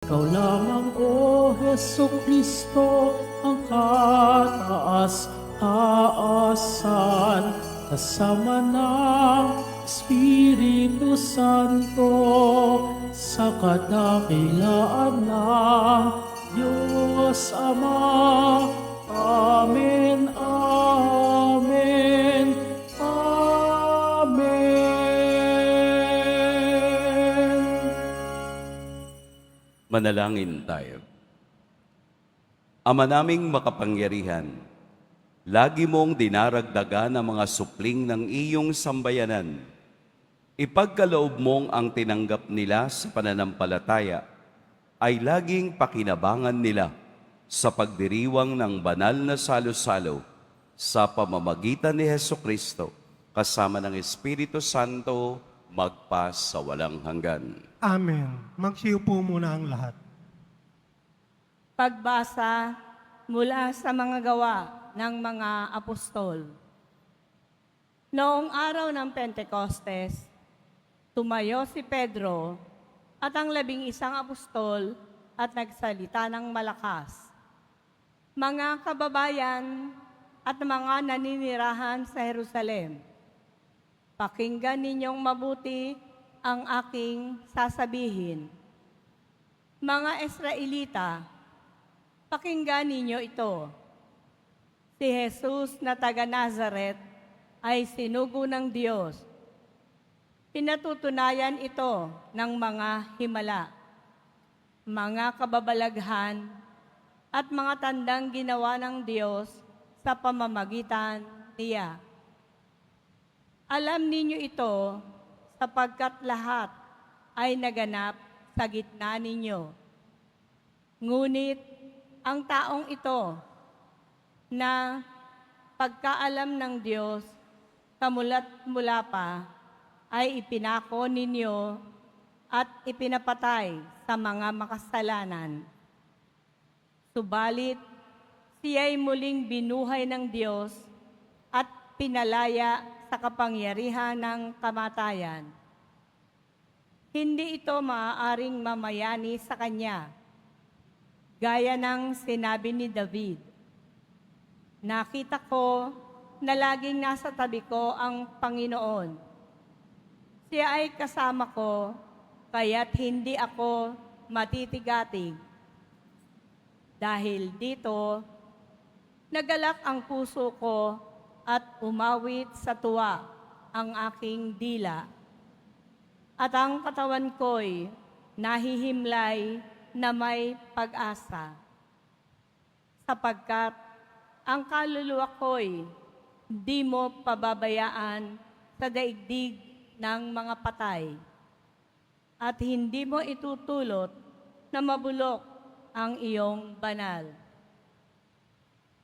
Ikaw lamang, O Hesukristo, ang kataas-taasan, kasama ng Espiritu Santo, sa kadakilaan ng Diyos Ama. Amen, amen, amen. Manalangin tayo. Ama naming makapangyarihan, lagi mong dinaragdagan ang mga supling ng iyong sambayanan. Ipagkaloob mong ang tinanggap nila sa pananampalataya ay laging pakinabangan nila sa pagdiriwang ng banal na salo-salo sa pamamagitan ni Hesukristo, kasama ng Espiritu Santo, magpa sa walang hanggan. Amen. Magsiupo muna ang lahat. Pagbasa mula sa mga gawa ng mga apostol. Noong araw ng Pentecostes, tumayo si Pedro at ang 11 apostol at nagsalita ng malakas. Mga kababayan at mga naninirahan sa Jerusalem, pakinggan ninyong mabuti ang aking sasabihin. Mga Israelita, pakinggan ninyo ito. Si Jesus na taga Nazaret ay sinugo ng Diyos. Pinatutunayan ito ng mga himala, mga kababalaghan, at mga tandang ginawa ng Diyos sa pamamagitan niya. Alam ninyo ito sapagkat lahat ay naganap sa gitna ninyo. Ngunit ang taong ito na pagkaalam ng Diyos kamula't mula pa ay ipinako ninyo at ipinapatay sa mga makasalanan. Subalit, siya'y muling binuhay ng Diyos at pinalaya sa kapangyarihan ng kamatayan. Hindi ito maaaring mamayani sa Kanya, gaya ng sinabi ni David. Nakita ko na laging nasa tabi ko ang Panginoon. Siya ay kasama ko, kaya't hindi ako matitigatig. Dahil dito, nagalak ang puso ko at umawit sa tuwa ang aking dila. At ang katawan ko'y nahihimlay na may pag-asa. Sapagkat ang kaluluwa ko'y di mo pababayaan sa daigdig ng mga patay. At hindi mo itutulot na mabulok ang iyong banal.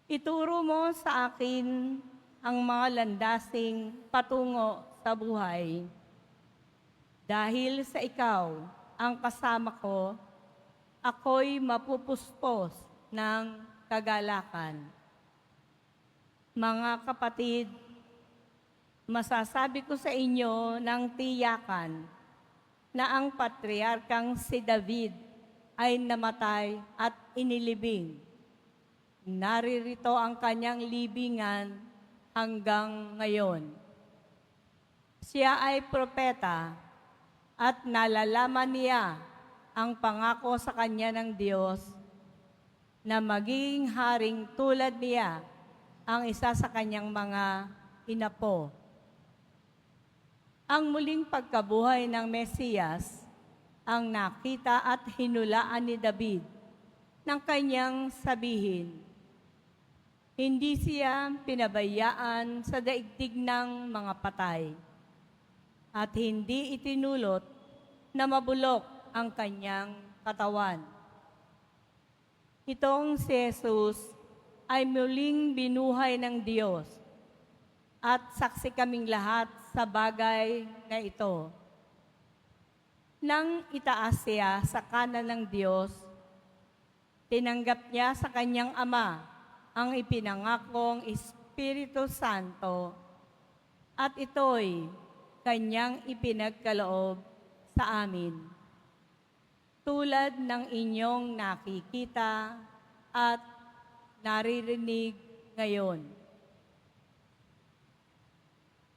Ituro mo sa akin ang mga landasing patungo sa buhay. Dahil sa ikaw ang kasama ko, ako'y mapupuspos ng kagalakan. Mga kapatid, masasabi ko sa inyo ng tiyakan na ang patriarkang si David ay namatay at inilibing. Naririto ang kanyang libingan hanggang ngayon. Siya ay propeta at nalalaman niya ang pangako sa kanya ng Diyos na magiging haring tulad niya ang isa sa kanyang mga inapo. Ang muling pagkabuhay ng Mesiyas ang nakita at hinulaan ni David ng kanyang sabihin. Hindi siya pinabayaan sa daigdig ng mga patay at hindi itinulot na mabulok ang kanyang katawan. Itong si Jesus ay muling binuhay ng Diyos at saksi kaming lahat sa bagay na ito. Nang itaas siya sa kanan ng Diyos, tinanggap niya sa kanyang Ama ang ipinangakong Espiritu Santo at ito'y kanyang ipinagkaloob sa amin. tulad ng inyong nakikita at naririnig ngayon.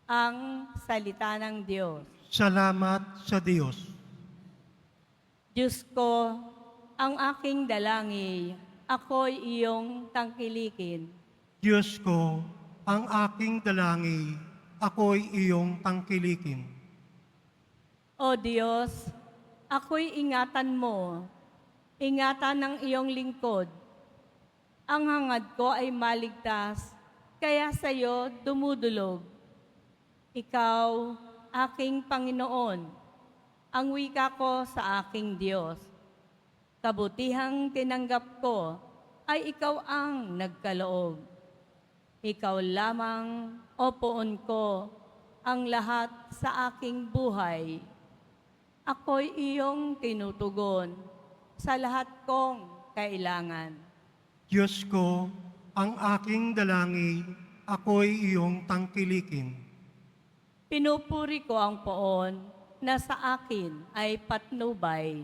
Ang salita ng Diyos. Salamat sa Diyos. Diyos ko, ang aking dalangin, ako'y iyong tangkilikin. Diyos ko, ang aking dalangin, ako'y iyong tangkilikin. O Diyos, ako'y ingatan mo, ingatan ng iyong lingkod. Ang hangad ko ay maligtas, kaya sa iyo dumudulog. Ikaw, aking Panginoon, ang wika ko sa aking Diyos. Kabutihang tinanggap ko ay ikaw ang nagkaloob. Ikaw lamang, o poon ko, ang lahat sa aking buhay. Ako'y iyong tinutugon sa lahat kong kailangan. Diyos ko, ang aking dalangin, ako'y iyong tangkilikin. Pinupuri ko ang poon na sa akin ay patnubay.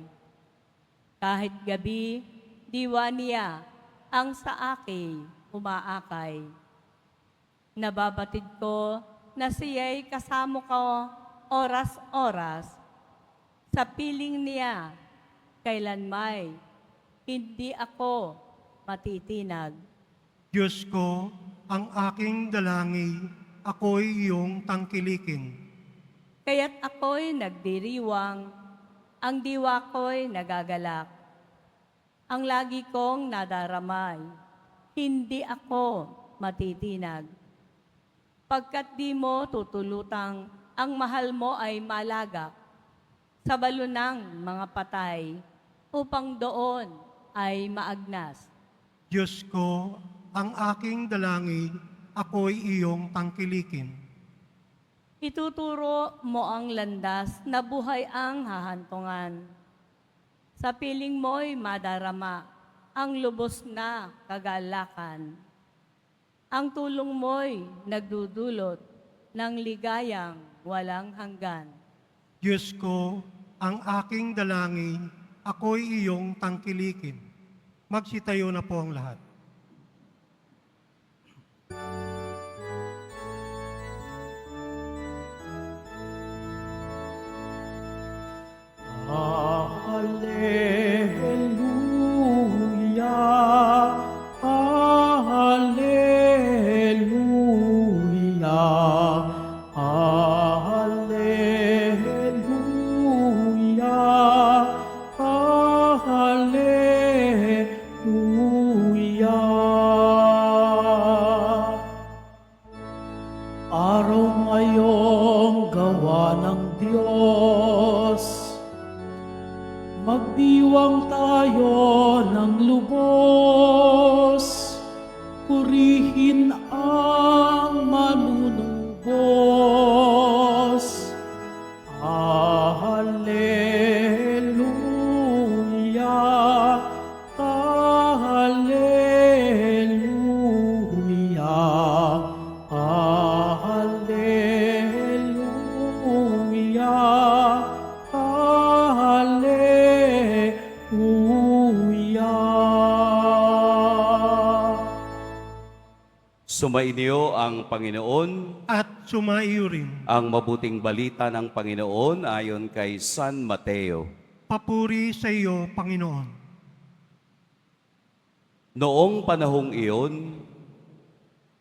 Kahit gabi, diwa niya ang sa akin umaakay. Nababatid ko na siya'y kasama ko oras-oras. Sa piling niya, kailanmay, hindi ako matitinag. Diyos ko, ang aking dalangin, ako'y iyong tangkilikin. Kaya't ako'y nagdiriwang, ang diwa ko'y nagagalak. Ang lagi kong nadaramay, hindi ako matitinag. Pagkat di mo tutulutang, ang mahal mo ay malagak sa balunang mga patay, upang doon ay maagnas. Diyos ko, ang aking dalangin, ako'y iyong tangkilikin. Ituturo mo ang landas na buhay ang hahantungan. Sa piling mo'y madarama ang lubos na kagalakan. Ang tulong mo'y nagdudulot ng ligayang walang hanggan. Diyos ko, ang aking dalangin, ako'y iyong tangkilikin. Magsitayo na po ang lahat. Hallelujah, Hallelujah, Hallelujah, Hallelujah. Araw ngayong gawa ng Diyos, magdiwang tayo ng lubos, purihin ang manunubos. Hallelujah, Hallelujah, Hallelujah, Hallelujah. Sumainyo ang Panginoon. At sumaiyo rin, Ang mabuting balita ng Panginoon ayon kay San Mateo. papuri sa iyo, Panginoon. Noong panahong iyon,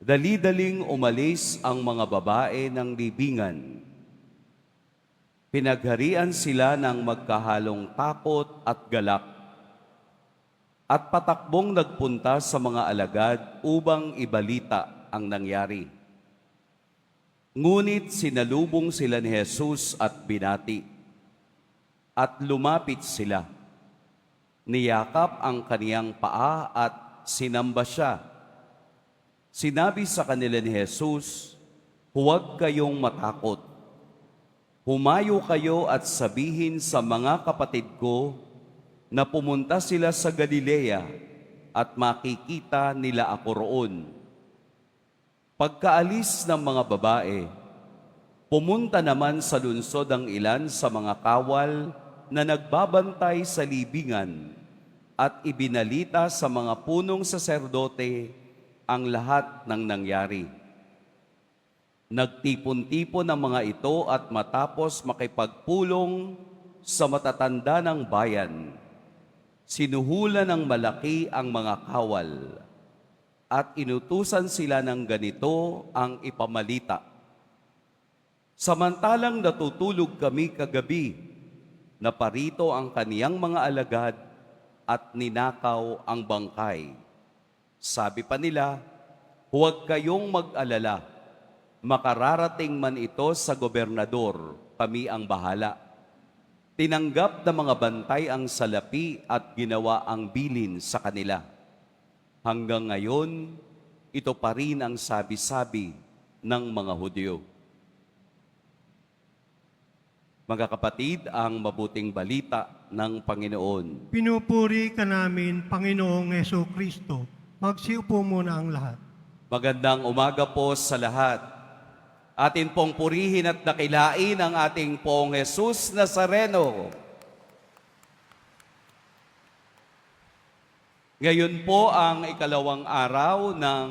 dali-daling umalis ang mga babae ng libingan. Pinagharian sila ng magkahalong takot at galak, at patakbong nagpunta sa mga alagad upang ibalita ang nangyari. Ngunit sinalubong sila ni Jesus at binati, at lumapit sila. Niyakap ang kaniyang paa at sinamba siya. Sinabi sa kanila ni Jesus, "Huwag kayong matakot. Humayo kayo at sabihin sa mga kapatid ko na pumunta sila sa Galilea at makikita nila ako roon." Pagkaalis ng mga babae, pumunta naman sa lungsod ang ilan sa mga kawal na nagbabantay sa libingan at ibinalita sa mga punong saserdote ang lahat ng nangyari. Nagtipon-tipon ang mga ito at matapos makipagpulong sa matatanda ng bayan, sinuhulan ng malaki ang mga kawal at inutusan sila ng ganito ang ipamalita. Samantalang natutulog kami kagabi, naparito ang kaniyang mga alagad at ninakaw ang bangkay. Sabi pa nila, huwag kayong mag-alala, makararating man ito sa gobernador, kami ang bahala. Tinanggap ng mga bantay ang salapi at ginawa ang bilin sa kanila. Hanggang ngayon, ito pa rin ang sabi-sabi ng mga Hudyo. Mga kapatid, ang mabuting balita ng Panginoon. Pinupuri ka namin, Panginoong Heso Kristo. Magsiupo muna ang lahat. Magandang umaga po sa lahat. Atin pong purihin at dakilain ang ating Poong Jesus Nazareno. Ngayon po ang ikalawang araw ng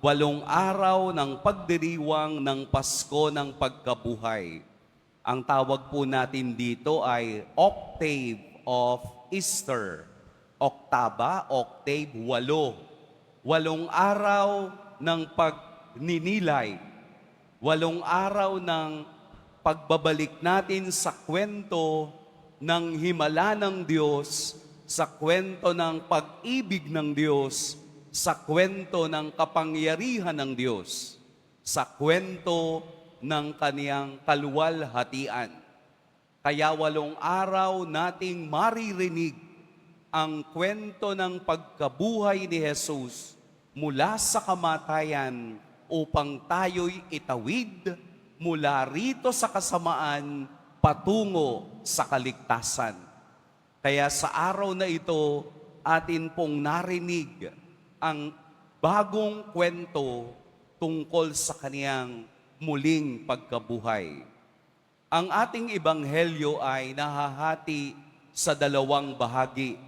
8 araw ng pagdiriwang ng Pasko ng Pagkabuhay. Ang tawag po natin dito ay Octave of Easter. Oktaba, octave, 8. 8 araw ng pagninilay. 8 araw ng pagbabalik natin sa kwento ng himala ng Diyos, sa kwento ng pag-ibig ng Diyos, sa kwento ng kapangyarihan ng Diyos, sa kwento ng kaniyang kaluwalhatian. Kaya 8 araw nating maririnig ang kwento ng pagkabuhay ni Jesus mula sa kamatayan upang tayo'y itawid mula rito sa kasamaan patungo sa kaligtasan. Kaya sa araw na ito, atin pong narinig ang bagong kwento tungkol sa kaniyang muling pagkabuhay. Ang ating ebanghelyo ay nahahati sa 2 bahagi.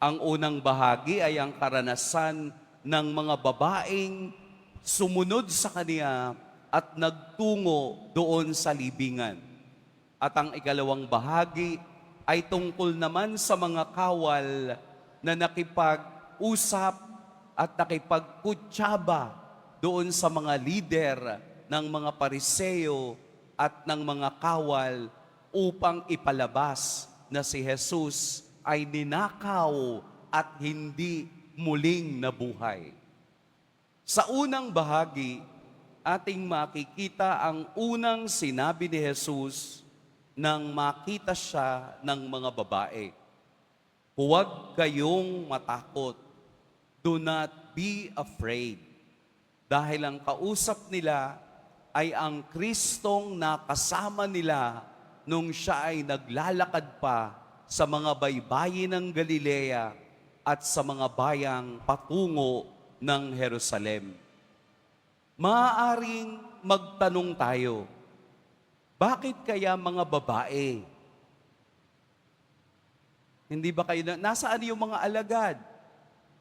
Ang unang bahagi ay ang karanasan ng mga babaeng sumunod sa kaniya at nagtungo doon sa libingan. At ang ikalawang bahagi ay tungkol naman sa mga kawal na nakipag-usap at nakipagkutsaba doon sa mga lider ng mga Pariseo at ng mga kawal upang ipalabas na si Jesus ay ninakaw at hindi muling nabuhay. Sa unang bahagi, ating makikita ang unang sinabi ni Jesus nang makita siya ng mga babae. Huwag kayong matakot. Do not be afraid. Dahil ang kausap nila ay ang Kristong nakasama nila nung siya ay naglalakad pa sa mga baybayin ng Galilea at sa mga bayang patungo ng Jerusalem. Maaaring magtanong tayo, bakit kaya mga babae? Hindi ba kayo, nasaan yung mga alagad?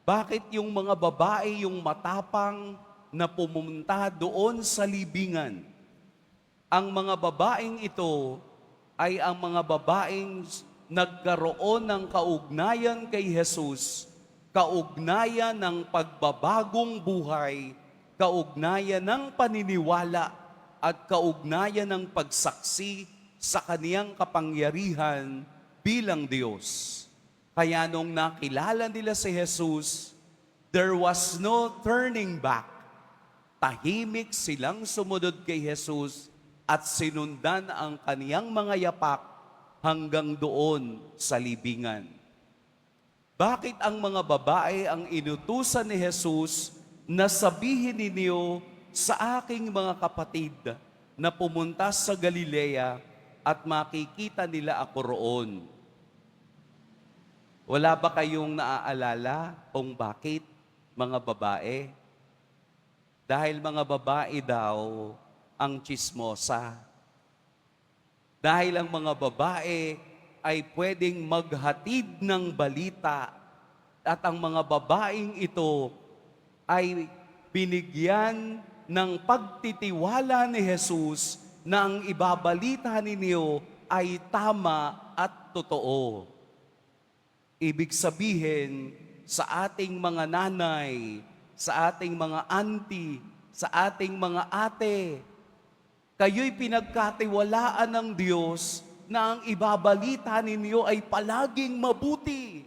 Bakit yung mga babae, yung matapang na pumunta doon sa libingan? Ang mga babaeng ito ay ang mga babaeng nagkaroon ng kaugnayan kay Jesus, kaugnayan ng pagbabagong buhay, kaugnayan ng paniniwala, at kaugnayan ng pagsaksi sa kaniyang kapangyarihan bilang Diyos. Kaya nung nakilala nila si Jesus, there was no turning back. Tahimik silang sumunod kay Jesus at sinundan ang kaniyang mga yapak hanggang doon sa libingan. Bakit ang mga babae ang inutusan ni Jesus na sabihin ninyo sa aking mga kapatid na pumunta sa Galilea at makikita nila ako roon? Wala ba kayong naaalala kung bakit, mga babae? Dahil mga babae daw ang tsismosa. Dahil ang mga babae ay pwedeng maghatid ng balita at ang mga babaeng ito ay binigyan ng pagtitiwala ni Jesus na ang ibabalita ninyo ay tama at totoo. Ibig sabihin, sa ating mga nanay, sa ating mga auntie, sa ating mga ate, kayo'y pinagkatiwalaan ng Diyos na ang ibabalita ninyo ay palaging mabuti.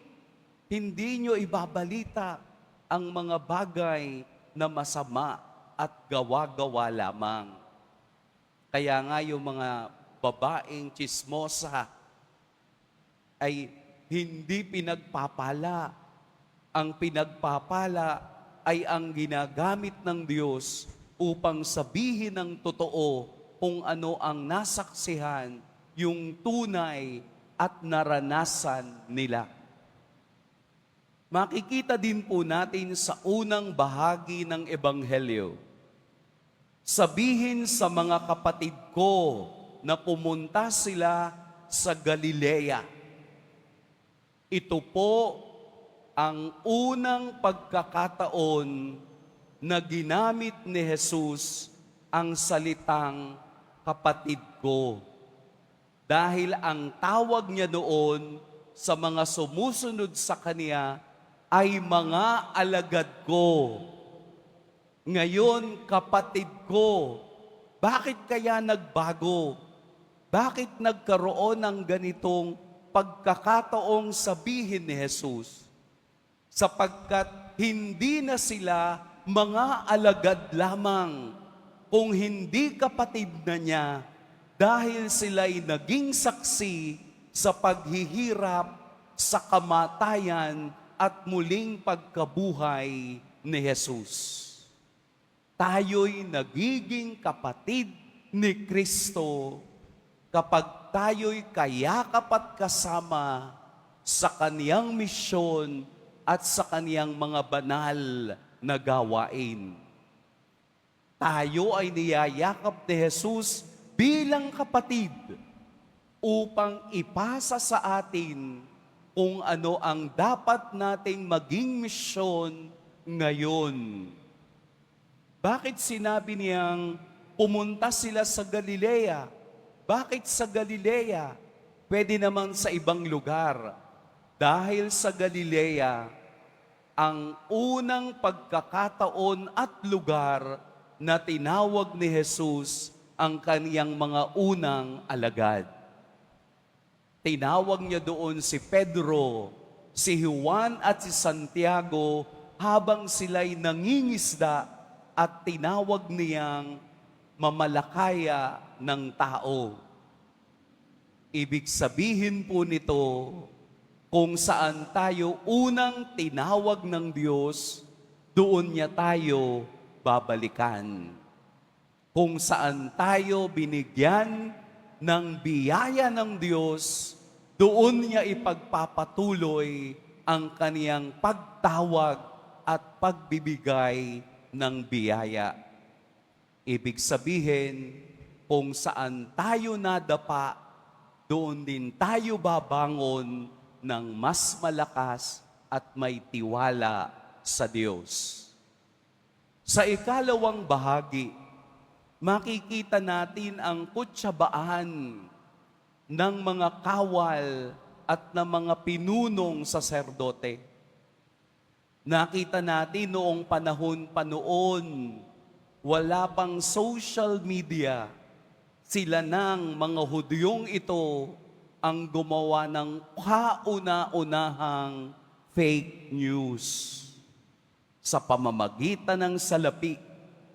Hindi nyo ibabalita ang mga bagay na masama at gawa-gawa lamang. Kaya nga yung mga babaeng tsismosa ay hindi pinagpapala. Ang pinagpapala ay ang ginagamit ng Diyos upang sabihin ng totoo kung ano ang nasaksihan, yung tunay at naranasan nila. Makikita din po natin sa unang bahagi ng Ebanghelyo. Sabihin sa mga kapatid ko na pumunta sila sa Galilea. Ito po ang unang pagkakataon na ginamit ni Jesus ang salitang kapatid ko. Dahil ang tawag niya doon sa mga sumusunod sa Kanya ay mga alagad ko. Ngayon, kapatid ko, bakit kaya nagbago? Bakit nagkaroon ng ganitong pagkakataong sabihin ni Jesus? Sapagkat hindi na sila mga alagad lamang, kung hindi kapatid na niya, dahil sila'y naging saksi sa paghihirap, sa kamatayan, at muling pagkabuhay ni Jesus. Tayo'y nagiging kapatid ni Kristo kapag tayo'y kayakap at kasama sa Kaniyang misyon at sa Kaniyang mga banal na gawain. Tayo ay niyayakap ni Jesus bilang kapatid upang ipasa sa atin kung ano ang dapat nating maging misyon ngayon. Bakit sinabi niyang pumunta sila sa Galilea? Bakit sa Galilea? Pwede naman sa ibang lugar. Dahil sa Galilea, ang unang pagkakataon at lugar na tinawag ni Jesus ang kaniyang mga unang alagad. Tinawag niya doon si Pedro, si Juan at si Santiago habang sila'y nangingisda at tinawag niyang mamalakaya ng tao. Ibig sabihin po nito, kung saan tayo unang tinawag ng Diyos, doon niya tayo babalikan. Kung saan tayo binigyan ng biyaya ng Diyos, doon niya ipagpapatuloy ang kaniyang pagtawag at pagbibigay ng biyaya. Ibig sabihin, kung saan tayo nadapa, doon din tayo babangon ng mas malakas at may tiwala sa Diyos. Sa ikalawang bahagi, makikita natin ang kutsabaan ng mga kawal at ng mga pinunong saserdote. Nakita natin noong panahon pa noon, wala pang social media. Sila nang mga Hudyong ito ang gumawa ng kauna-unahang fake news. Sa pamamagitan ng salapi,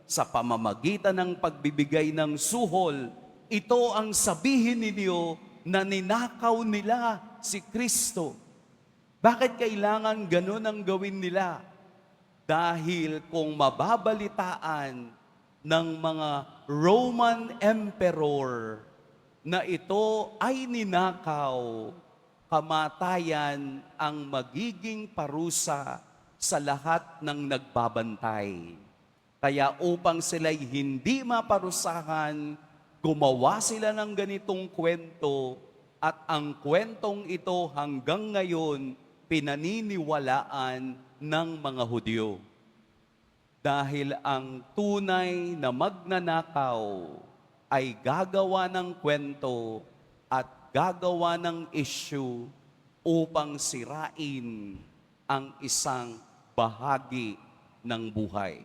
sa pamamagitan ng pagbibigay ng suhol, ito ang sabihin ninyo na ninakaw nila si Kristo. Bakit kailangan ganun ang gawin nila? Dahil kung mababalitaan ng mga Roman Emperor na ito ay ninakaw, kamatayan ang magiging parusa sa lahat ng nagbabantay. Kaya upang sila'y hindi maparusahan, gumawa sila ng ganitong kwento at ang kwentong ito hanggang ngayon pinaniniwalaan ng mga Hudyo. Dahil ang tunay na magnanakaw ay gagawa ng kwento at gagawa ng issue upang sirain ang isang bahagi ng buhay.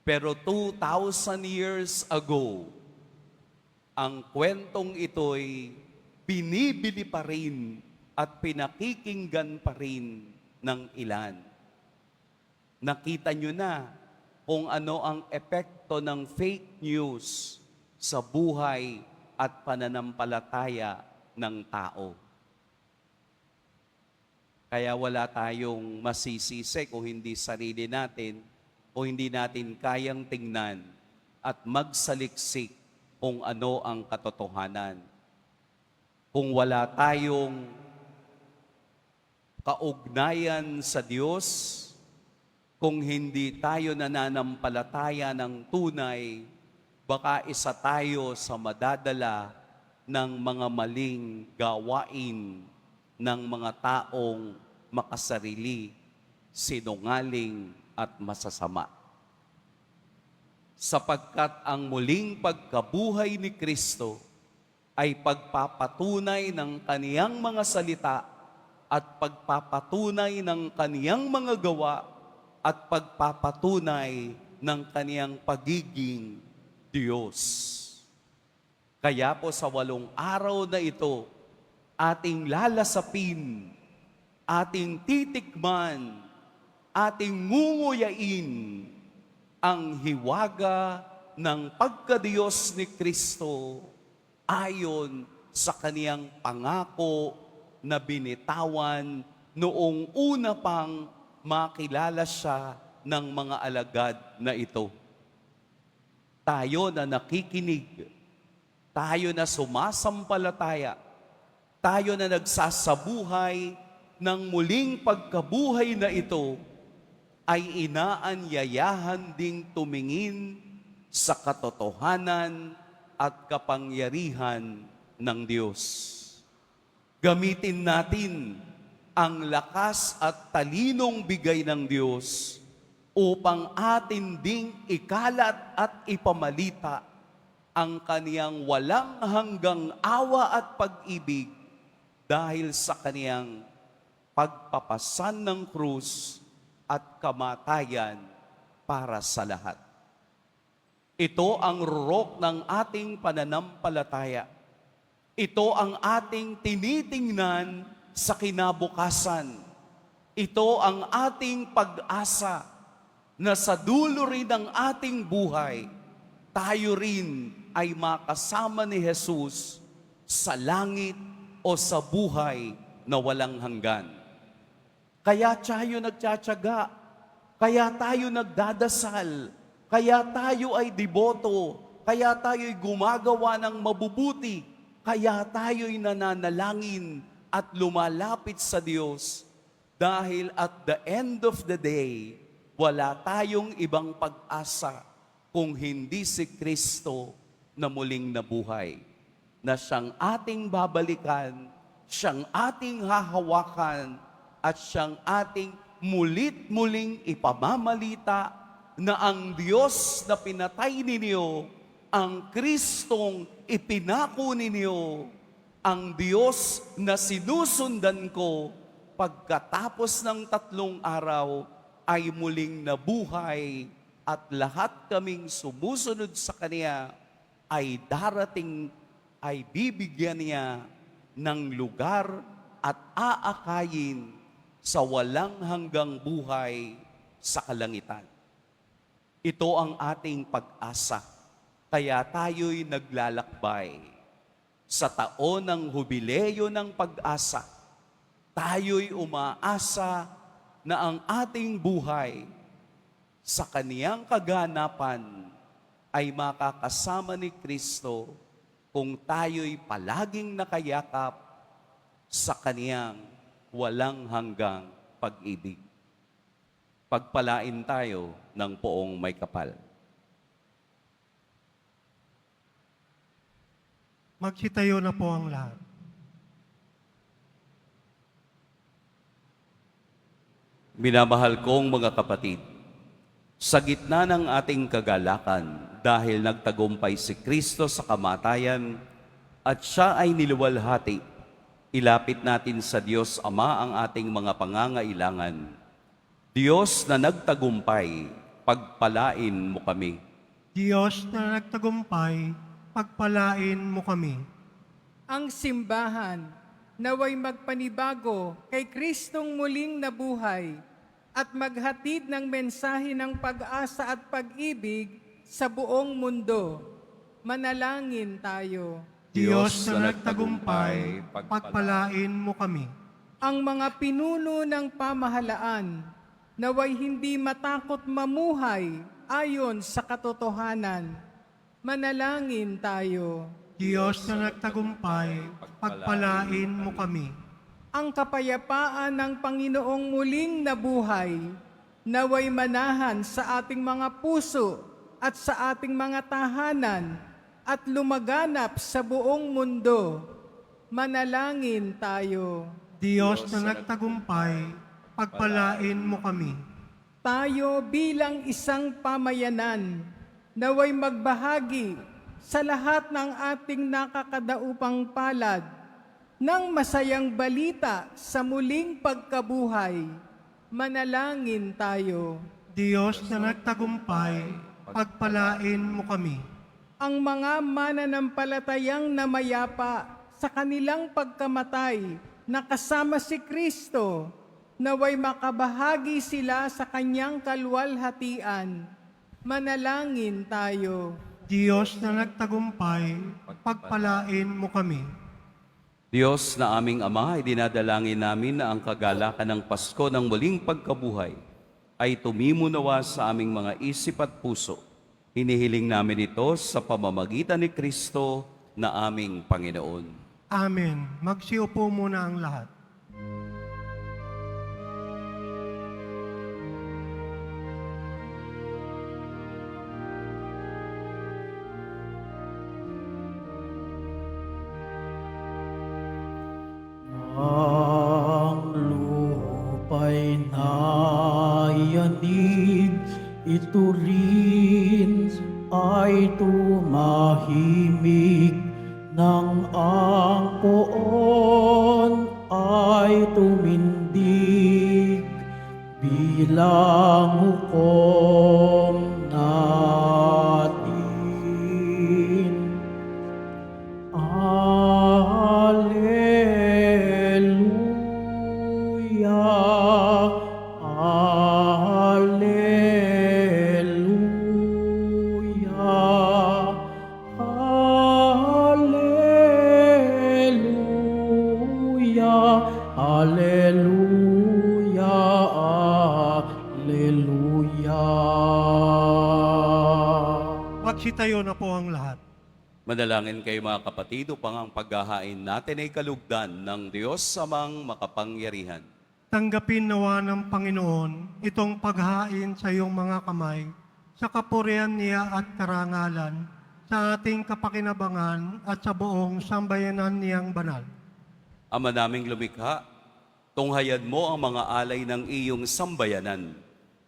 Pero 2,000 years ago, ang kwentong ito'y binibili pa rin at pinakikinggan pa rin ng ilan. Nakita nyo na kung ano ang epekto ng fake news sa buhay at pananampalataya ng tao. Kaya wala tayong masisisi kung hindi sarili natin o hindi natin kayang tingnan at magsaliksik kung ano ang katotohanan. Kung wala tayong kaugnayan sa Diyos, kung hindi tayo nananampalataya ng tunay, baka isa tayo sa madadala ng mga maling gawain ng mga taong makasarili, sinungaling at masasama. Sapagkat ang muling pagkabuhay ni Kristo ay pagpapatunay ng kaniyang mga salita at pagpapatunay ng kaniyang mga gawa at pagpapatunay ng kaniyang pagiging Diyos. Kaya po sa 8 araw na ito, ating lalasapin, ating titikman, ating ngunguyain ang hiwaga ng pagkadiyos ni Kristo ayon sa kaniyang pangako na binitawan noong una pang makilala siya ng mga alagad na ito. Tayo na nakikinig, tayo na sumasampalataya, tayo na nagsasabuhay ng muling pagkabuhay na ito, ay inaanyayahan ding tumingin sa katotohanan at kapangyarihan ng Diyos. Gamitin natin ang lakas at talinong bigay ng Diyos upang atin ding ikalat at ipamalita ang kaniyang walang hanggang awa at pag-ibig dahil sa kaniyang pagpapasan ng krus at kamatayan para sa lahat. Ito ang rurok ng ating pananampalataya. Ito ang ating tinitingnan sa kinabukasan. Ito ang ating pag-asa na sa dulo rin ng ating buhay, tayo rin ay makasama ni Jesus sa langit o sa buhay na walang hanggan. Kaya tayo nagtsatsaga, kaya tayo nagdadasal, kaya tayo ay deboto, kaya tayo'y gumagawa ng mabubuti, kaya tayo'y nananalangin at lumalapit sa Diyos. Dahil at the end of the day, wala tayong ibang pag-asa kung hindi si Kristo na muling nabuhay, na siyang ating babalikan, siyang ating hahawakan, at siyang ating mulit-muling ipamamalita na ang Diyos na pinatay ninyo, ang Kristong ipinako ninyo, ang Diyos na sinusundan ko, pagkatapos ng 3 araw ay muling nabuhay at lahat kaming sumusunod sa Kanya ay darating, ay bibigyan niya ng lugar at aakayin sa walang hanggang buhay sa kalangitan. Ito ang ating pag-asa, kaya tayo'y naglalakbay. Sa taon ng hubileo ng pag-asa, tayo'y umaasa na ang ating buhay sa kaniyang kaganapan ay makakasama ni Kristo kung tayo'y palaging nakayakap sa kaniyang walang hanggang pag-ibig. Pagpalain tayo ng poong may kapal. Magsitayo na po ang lahat. Minamahal kong mga kapatid, sa gitna ng ating kagalakan dahil nagtagumpay si Kristo sa kamatayan at siya ay niluwalhati, ilapit natin sa Diyos Ama ang ating mga pangangailangan. Diyos na nagtagumpay, pagpalain mo kami. Diyos na nagtagumpay, pagpalain mo kami. Ang simbahan naway magpanibago kay Kristong muling nabuhay at maghatid ng mensahe ng pag-asa at pag-ibig sa buong mundo. Manalangin tayo. Diyos na nagtagumpay, pagpalain mo kami. Ang mga pinuno ng pamahalaan naway hindi matakot mamuhay ayon sa katotohanan. Manalangin tayo. Diyos na nagtagumpay, pagpalain mo kami. Ang kapayapaan ng Panginoong muling nabuhay, naway manahan sa ating mga puso at sa ating mga tahanan at lumaganap sa buong mundo. Manalangin tayo. Diyos na nagtagumpay, pagpalain mo kami. Tayo bilang isang pamayanan, naway magbahagi sa lahat ng ating nakakadaupang palad ng masayang balita sa muling pagkabuhay. Manalangin tayo. Diyos na nagtagumpay, pagpalain mo kami. Ang mga mananampalatayang namayapa sa kanilang pagkamatay na kasama si Kristo, naway makabahagi sila sa kanyang kalwalhatian. Manalangin tayo. Diyos na nagtagumpay, pagpalain mo kami. Diyos na aming Ama, idinadalangin namin na ang kagalakan ng Pasko ng muling pagkabuhay ay tumimunawa sa aming mga isip at puso. Hinihiling namin ito sa pamamagitan ni Kristo na aming Panginoon. Amen. Magsiupo muna ang lahat. Ang lupa'y nayanig, ito rin ay tumahimik, nang ang poon ay tumindig, bilang hukom natin. Magsitayo na po ang lahat. Manalangin kayo mga kapatid upang ang paghahain natin ay kalugdan ng Diyos Amang makapangyarihan. Tanggapin nawa ng Panginoon itong paghain sa iyong mga kamay, sa kapurihan niya at karangalan, sa ating kapakinabangan at sa buong sambayanan niyang banal. Ama naming lumikha, tunghayan mo ang mga alay ng iyong sambayanan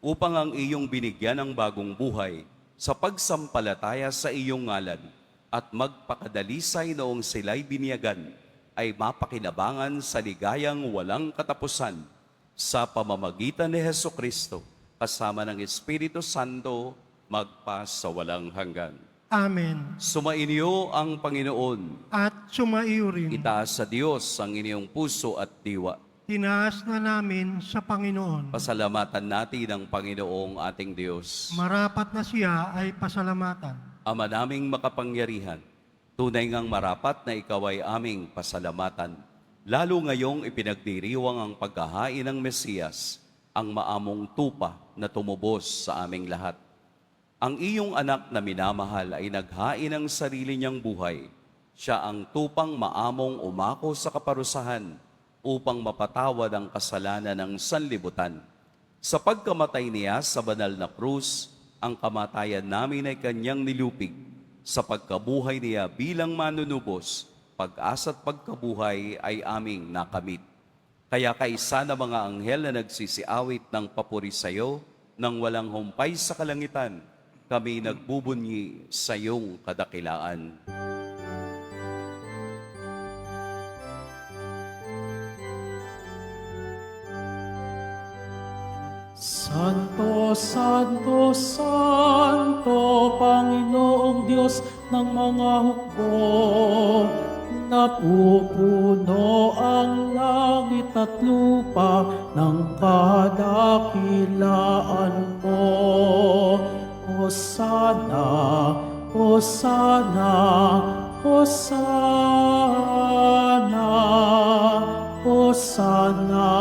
upang ang iyong binigyan ng bagong buhay sa pagsampalataya sa iyong ngalan at magpakadalisay noong sila'y biniyagan ay mapakinabangan sa ligayang walang katapusan sa pamamagitan ni Hesukristo kasama ng Espiritu Santo magpa sa walang hanggan. Amen. Sumainyo ang Panginoon. At sumaiyo rin. Itaas sa Diyos ang inyong puso at diwa. Tinaas na namin sa Panginoon. Pasalamatan natin ang Panginoong ating Diyos. Marapat na siya ay pasalamatan. Ama naming makapangyarihan, tunay ngang marapat na ikaw ay aming pasalamatan. Lalo ngayong ipinagdiriwang ang paghahain ng Mesiyas, ang maamong tupa na tumubos sa aming lahat. Ang iyong anak na minamahal ay naghain ng sarili niyang buhay. Siya ang tupang maamong umako sa kaparusahan upang mapatawad ang kasalanan ng sanlibutan. Sa pagkamatay niya sa banal na krus, ang kamatayan namin ay kanyang nilupig. Sa pagkabuhay niya bilang manunubos, pag-asa at pagkabuhay ay aming nakamit. Kaya kaisa na mga anghel na nagsisiawit ng papuri sa iyo, nang walang humpay sa kalangitan, kami nagbubunyi sa iyong kadakilaan. Santo, Santo, Santo, Panginoong Diyos ng mga hukbo, napupuno ang langit at lupa ng kadakilaan mo. Hosana, Hosana, Hosana, Hosana,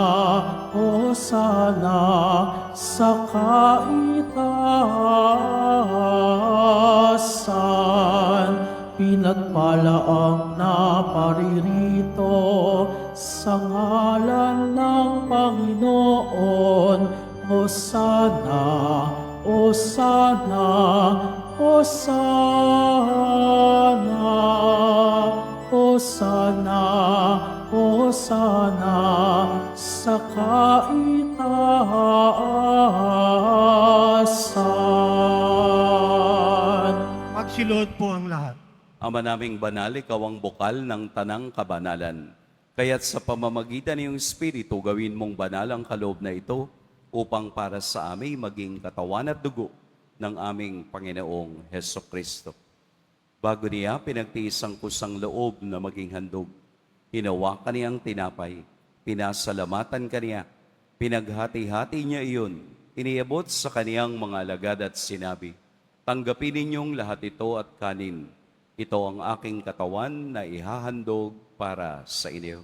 Hosana sa kaitaasan. Pinagpala ang naparirito sa ngalan ng Panginoon. Hosana, Hosana, Hosana, Hosana, Hosana sa kaitaasan. Magsilod po ang lahat. Ama naming banal, ikaw ang bukal ng tanang kabanalan. Kaya't sa pamamagitan ng iyong Espiritu, gawin mong banal ang kaloob na ito upang para sa amin maging katawan at dugo ng aming Panginoong Heso Kristo. Bago niya pinagtiis ang kusang loob na maging handog, hinawakan niyang tinapay, pinasalamatan kaniya, pinaghati-hati niya iyon, iniabot sa kaniyang mga alagad at sinabi, tanggapin ninyong lahat ito at kanin. Ito ang aking katawan na ihahandog para sa inyo.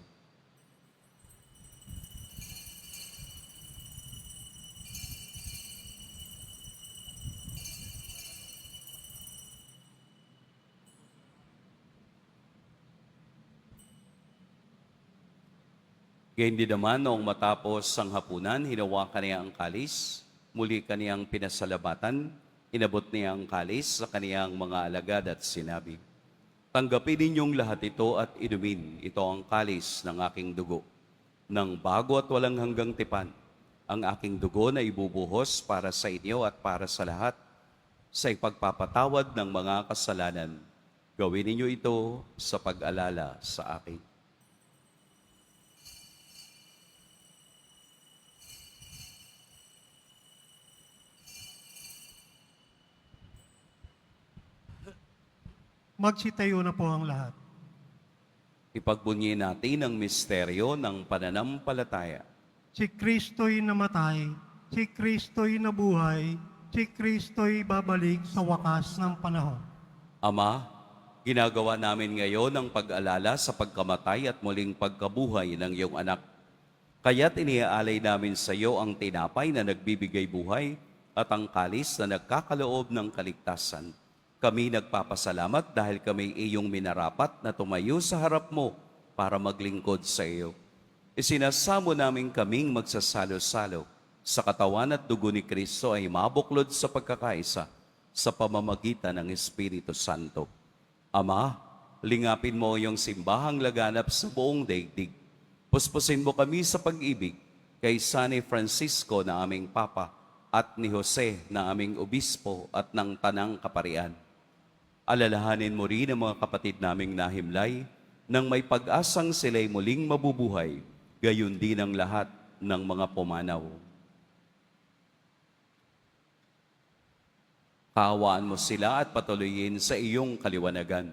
Gayon din naman noong matapos ang hapunan, hinawakan niya ang kalis, muli kaniyang pinasalabatan, inabot niya ang kalis sa kaniyang mga alagad at sinabi, tanggapin ninyong lahat ito at inumin, ito ang kalis ng aking dugo, ng bago at walang hanggang tipan, ang aking dugo na ibubuhos para sa inyo at para sa lahat, sa ipagpapatawad ng mga kasalanan. Gawin ninyo ito sa pag-alala sa akin. Magsitayo na po ang lahat. Ipagbunyi natin ang misteryo ng pananampalataya. Si Kristo'y namatay, si Kristo'y nabuhay, si Kristo'y babalik sa wakas ng panahon. Ama, ginagawa namin ngayon ang pag-alala sa pagkamatay at muling pagkabuhay ng iyong anak. Kaya't iniaalay namin sa iyo ang tinapay na nagbibigay buhay at ang kalis na nagkakaloob ng kaligtasan. Kami nagpapasalamat dahil kami iyong minarapat na tumayo sa harap mo para maglingkod sa iyo. Isinasamo namin kaming magsasalo-salo sa katawan at dugo ni Kristo ay mabuklod sa pagkakaisa sa pamamagitan ng Espiritu Santo. Ama, lingapin mo iyong simbahang laganap sa buong daigdig. Puspusin mo kami sa pag-ibig kay San Francisco na aming Papa at ni Jose na aming Obispo at ng Tanang Kaparian. Alalahanin mo rin ang mga kapatid naming nahimlay nang may pag-asang sila'y muling mabubuhay, gayon din ang lahat ng mga pumanaw. Kaawaan mo sila at patuloyin sa iyong kaliwanagan.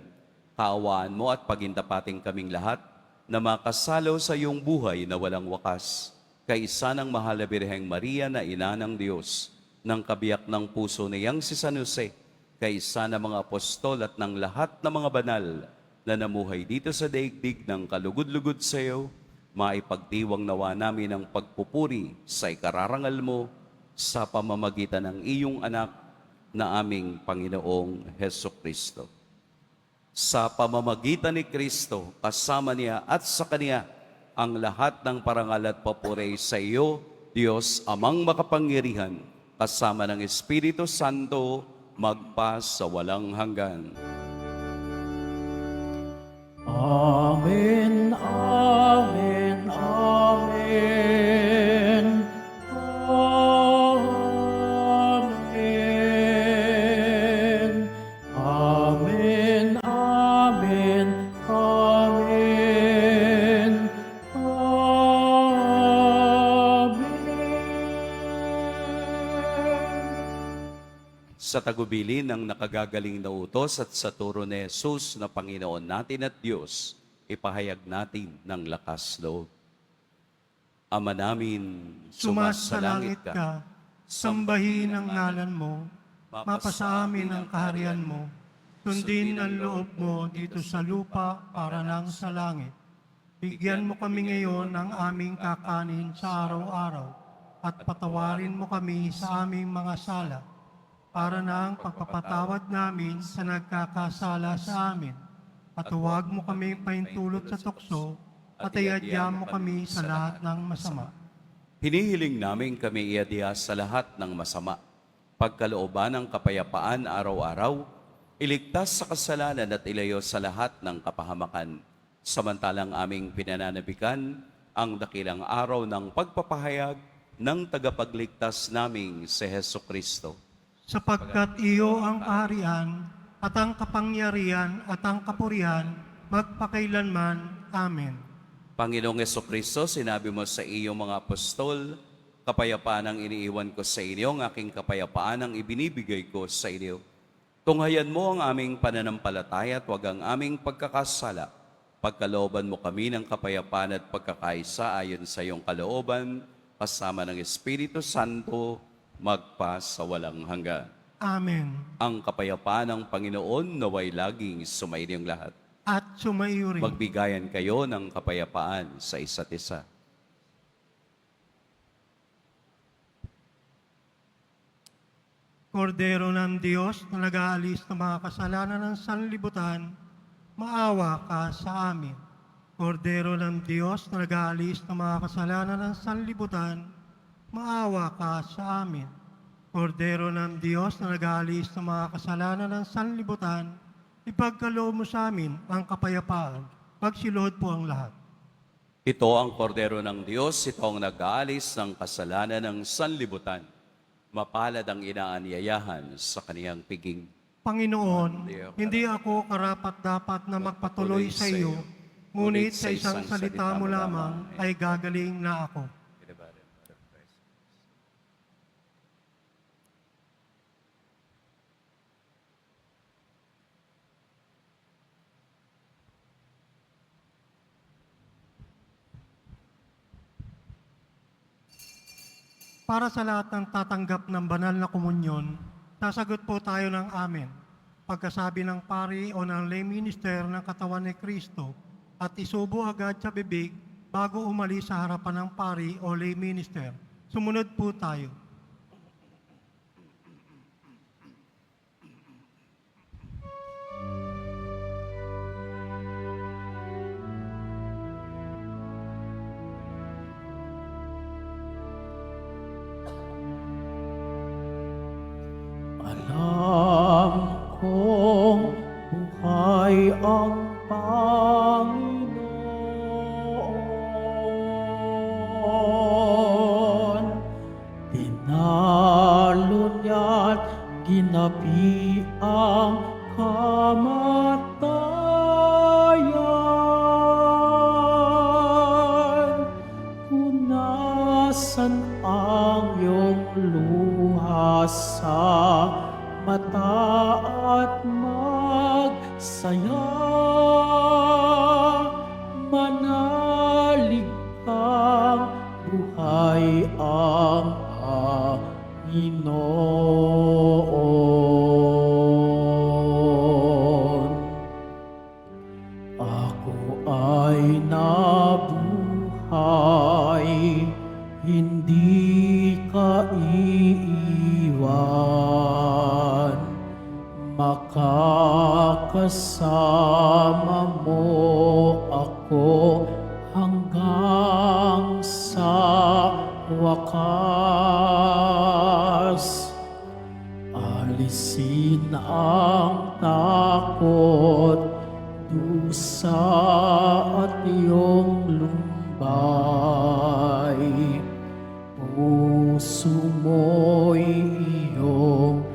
Kaawaan mo at pagintapating kaming lahat na makasalo sa iyong buhay na walang wakas. Kaisa ng mahal na Birheng Maria na ina ng Diyos, ng kabiyak ng puso niyang si San Jose, kaisa ng mga apostol at ng lahat ng mga banal na namuhay dito sa daigdig ng kalugod-lugod sa iyo, maipagdiwang nawa namin ang pagpupuri sa ikararangal mo sa pamamagitan ng iyong anak na aming Panginoong Heso Kristo. Sa pamamagitan ni Kristo, kasama niya at sa Kaniya, ang lahat ng parangal at papuri sa iyo, Diyos amang makapangyarihan, kasama ng Espiritu Santo, magpa sa walang hanggan. Amen, Amen, Amen. sa tagubilin ng nakagagaling na utos at sa turo ni Jesus na Panginoon natin at Diyos, ipahayag natin ng lakas loob. Ama namin, Sumasalangit ka, sambahin ang ngalan mo, mapasa amin ang kaharian mo, sundin ang loob mo dito sa lupa para lang sa langit. Bigyan mo kami ngayon ng aming kakanin sa araw-araw at patawarin mo kami sa aming mga sala para na ang pagpapatawad namin sa nagkakasala sa amin. At huwag mo kami paintulot sa tukso at iadya mo kami sa lahat ng masama. Hinihiling namin kami iadya sa lahat ng masama. Pagkalooban ng kapayapaan araw-araw, iligtas sa kasalanan at ilayo sa lahat ng kapahamakan. Samantalang aming pinananabikan ang dakilang araw ng pagpapahayag ng tagapagligtas naming si Heso Kristo. Sapagkat iyo ang kaharian at ang kapangyarihan at ang kapurihan magpakailanman. Amen. Panginoong Jesucristo, sinabi mo sa iyong mga apostol, kapayapaan ang iniiwan ko sa inyo, ang aking kapayapaan ang ibinibigay ko sa inyo. Tunghayan mo ang aming pananampalataya at huwag ang aming pagkakasala. Pagkalooban mo kami ng kapayapaan at pagkakaisa ayon sa iyong kalooban, kasama ng Espiritu Santo, magpa sa walang hanggan. Amen. Ang kapayapaan ng Panginoon naway laging sumainiyong lahat. At sumaiyo rin. Magbigayan kayo ng kapayapaan sa isa't isa. Kordero ng Diyos na nag-aalis ng mga kasalanan ng sanlibutan, maawa ka sa amin. Kordero ng Diyos na nag-aalis ng mga kasalanan ng sanlibutan, maawa ka sa amin. Kordero ng Diyos na nag-aalis ng mga kasalanan ng sanlibutan, ipagkaloob mo sa amin ang kapayapaan. Pagsiluhod po ang lahat. Ito ang kordero ng Diyos, ito ang nag-aalis ng kasalanan ng sanlibutan. Mapalad ang inaanyayahan sa kaniyang piging. Panginoon, hindi ako karapat-dapat na magpatuloy sa iyo, ngunit sa isang salita mo lamang ay gagaling na ako. Para sa lahat ng tatanggap ng banal na komunyon, sasagot po tayo ng amen. Pagkasabi ng pari o ng lay minister ng katawan ni Kristo at isubo agad sa bibig bago umalis sa harapan ng pari o lay minister. Sumunod po tayo. Alam kong buhay ang Panginoon. Tinalo niya't ginapi ang kamatayan. Kung nasan ang iyong luha sa mata at magsaya, manalig kang buhay ang Panginoon. Ako ay nabuhay, hindi ka iiwan. Makakasama mo ako hanggang sa wakas. Alisin ang takot, dusa at iyong lumbay. Puso mo'y iyong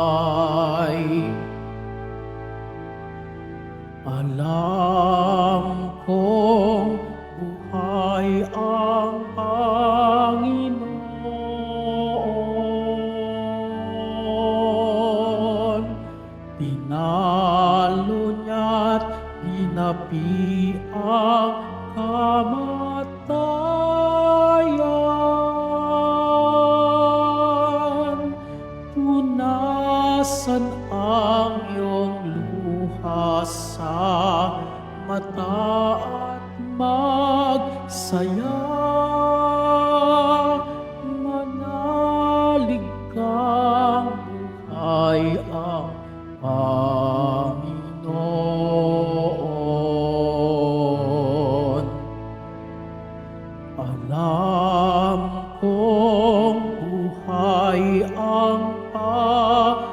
itiwasay. Alam kong buhay ang Panginoon. saya, manalig kang buhay ang Panginoon. Alam kong buhay ang Panginoon.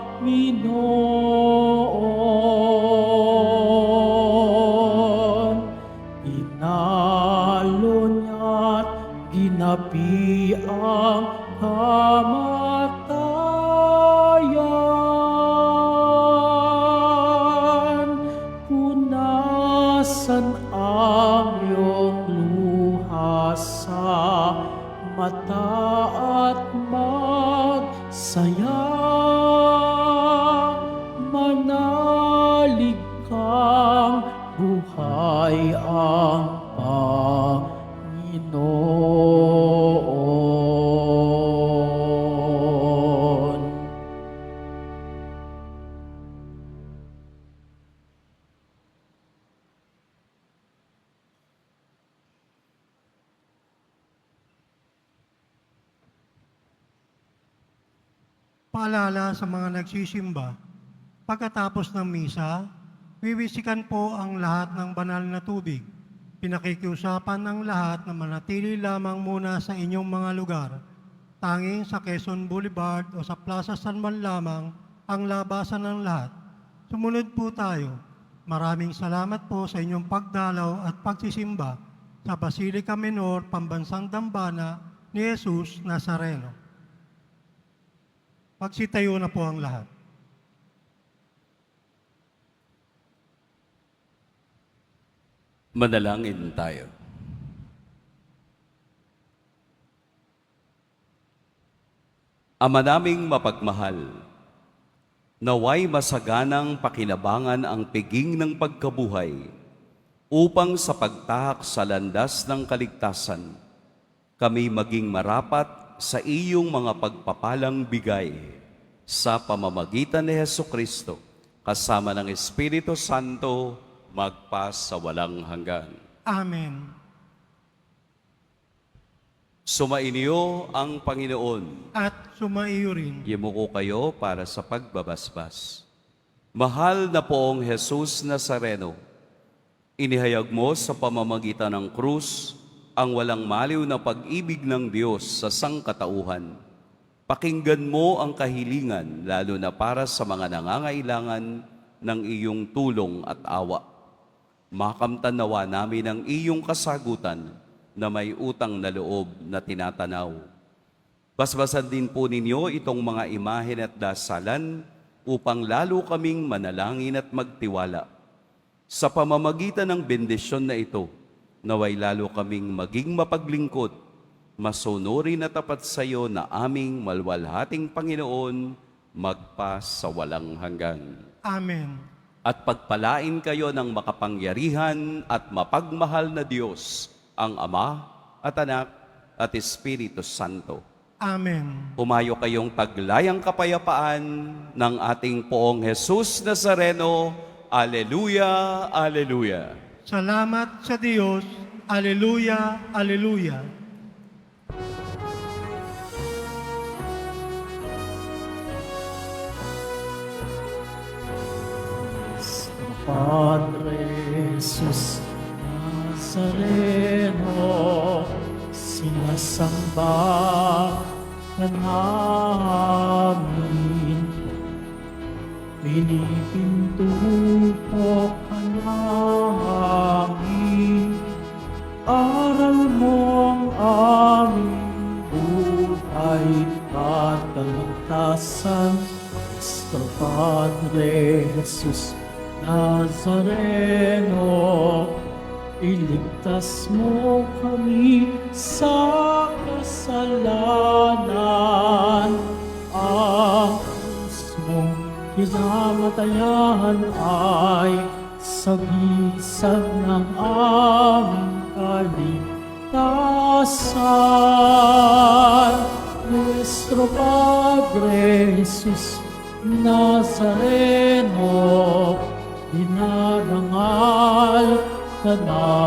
Inalo niya't ginapi ang kamatayan. Punasan ang iyong luha sa mata at magsaya. Manalig kang buhay ang Panginoon. Paalala sa mga nagsisimba, pagkatapos ng misa, wiwisikan po ang lahat ng banal na tubig. Pinakikiusapan ng lahat na manatili lamang muna sa inyong mga lugar. Tanging sa Quezon Boulevard o sa Plaza San Juan lamang ang labasan ng lahat. Sumunod po tayo. Maraming salamat po sa inyong pagdalaw at pagsisimba sa Basilica Menor, Pambansang Dambana ni Jesus Nazareno. Magsitayo na po ang lahat. Manalangin tayo. Ama naming mapagmahal, naway masaganang pakinabangan ang piging ng pagkabuhay upang sa pagtahak sa landas ng kaligtasan, kami maging marapat sa iyong mga pagpapalang bigay sa pamamagitan ni Hesukristo, kasama ng Espiritu Santo, magpas sa walang hanggan. Amen. Sumainyo ang Panginoon. At sumaiyo rin. Yimuko kayo para sa pagbabasbas. Mahal na poong Jesus Nazareno, inihayag mo sa pamamagitan ng krus ang walang maliw na pag-ibig ng Diyos sa sangkatauhan. Pakinggan mo ang kahilingan, lalo na para sa mga nangangailangan ng iyong tulong at awa. Makamtan nawa namin ang iyong kasagutan na may utang na loob na tinatanaw. Basbasan din po ninyo itong mga imahen at dasalan upang lalo kaming manalangin at magtiwala. Sa pamamagitan ng bendisyon na ito, naway lalo kaming maging mapaglingkod, masunurin na tapat sa iyo na aming malwalhating Panginoon, magpas sa walang hanggan. Amen. At pagpalain kayo ng makapangyarihan at mapagmahal na Diyos, ang Ama at Anak at Espiritu Santo. Amen. Humayo kayong taglayang kapayapaan ng ating poong Jesus Nazareno. Aleluya, aleluya. Salamat sa Diyos. Aleluya, aleluya. Padre Jesus Nazareno, sinasamba ka namin. Pinipinto ka namin, aral mo ang aming buhay at kaligtasan. Nuestro Padre Jesus Nazareno, iligtas mo kami sa kasalanan. Ang krus mong kinamatayan ay sagisag ng aming kaligtasan. Nuestro Padre Jesus Nazareno, dinarangal ka namin.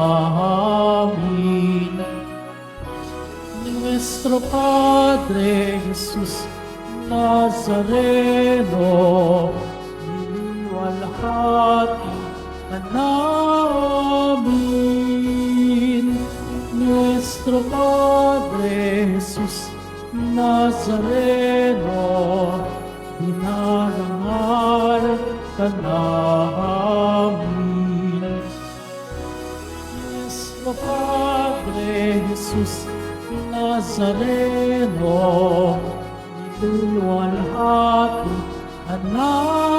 Nuestro Padre Jesus Nazareno, niluwalhati ka namin. Nuestro Padre Jesus Nazareno, dinarangal ka namin. Nuestro Padre Jesus Nazareno, niluluwalhati ka namin.